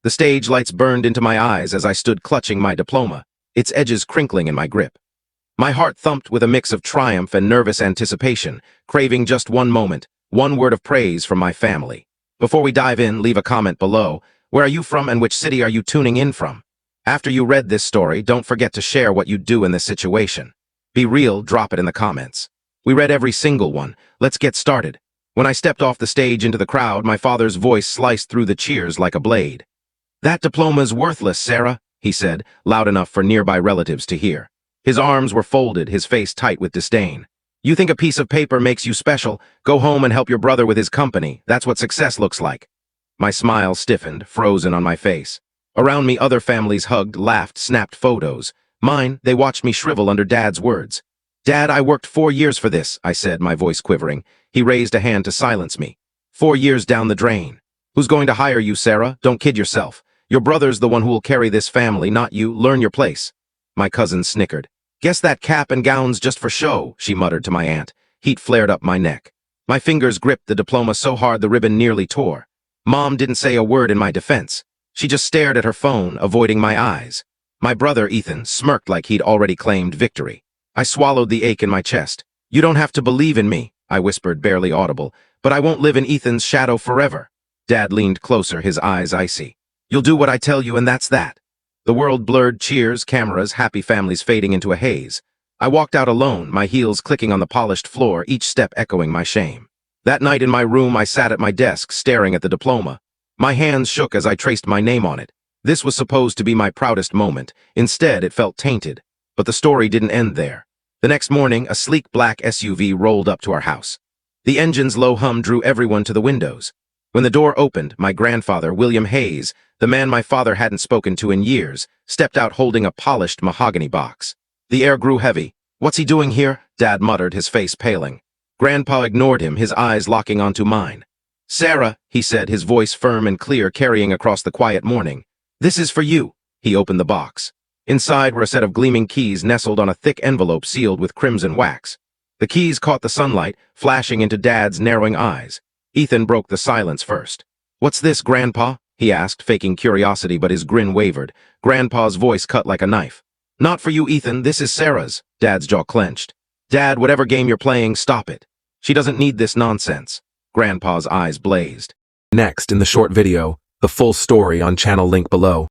The stage lights burned into my eyes as I stood clutching my diploma, its edges crinkling in my grip. My heart thumped with a mix of triumph and nervous anticipation, craving just one moment, one word of praise from my family. Before we dive in, leave a comment below. Where are you from and which city are you tuning in from? After you read this story, don't forget to share what you'd do in this situation. Be real, drop it in the comments. We read every single one. Let's get started. When I stepped off the stage into the crowd, my father's voice sliced through the cheers like a blade. "That diploma's worthless, Sarah," he said, loud enough for nearby relatives to hear. His arms were folded, his face tight with disdain. "You think a piece of paper makes you special? Go home and help your brother with his company. That's what success looks like." My smile stiffened, frozen on my face. Around me, other families hugged, laughed, snapped photos. Mine, they watched me shrivel under Dad's words. "Dad, I worked 4 years for this," I said, my voice quivering. He raised a hand to silence me. 4 years down the drain. "Who's going to hire you, Sarah? Don't kid yourself. Your brother's the one who will carry this family, not you. Learn your place." My cousin snickered. "Guess that cap and gown's just for show," she muttered to my aunt. Heat flared up my neck. My fingers gripped the diploma so hard the ribbon nearly tore. Mom didn't say a word in my defense. She just stared at her phone, avoiding my eyes. My brother, Ethan, smirked like he'd already claimed victory. I swallowed the ache in my chest. "You don't have to believe in me," I whispered, barely audible, "but I won't live in Ethan's shadow forever." Dad leaned closer, his eyes icy. "You'll do what I tell you, and that's that." The world blurred, cheers, cameras, happy families fading into a haze. I walked out alone, my heels clicking on the polished floor, each step echoing my shame. That night in my room, I sat at my desk, staring at the diploma. My hands shook as I traced my name on it. This was supposed to be my proudest moment. Instead, it felt tainted. But the story didn't end there. The next morning, a sleek black SUV rolled up to our house. The engine's low hum drew everyone to the windows. When the door opened, my grandfather, William Hayes, the man my father hadn't spoken to in years, stepped out holding a polished mahogany box. The air grew heavy. "What's he doing here?" Dad muttered, his face paling. Grandpa ignored him, his eyes locking onto mine. "Sarah," he said, his voice firm and clear, carrying across the quiet morning. "This is for you." He opened the box. Inside were a set of gleaming keys nestled on a thick envelope sealed with crimson wax. The keys caught the sunlight, flashing into Dad's narrowing eyes. Ethan broke the silence first. "What's this, Grandpa?" he asked, faking curiosity, but his grin wavered. Grandpa's voice cut like a knife. "Not for you, Ethan. This is Sarah's." Dad's jaw clenched. "Dad, whatever game you're playing, stop it. She doesn't need this nonsense." Grandpa's eyes blazed. Next in the short video, the full story on channel link below.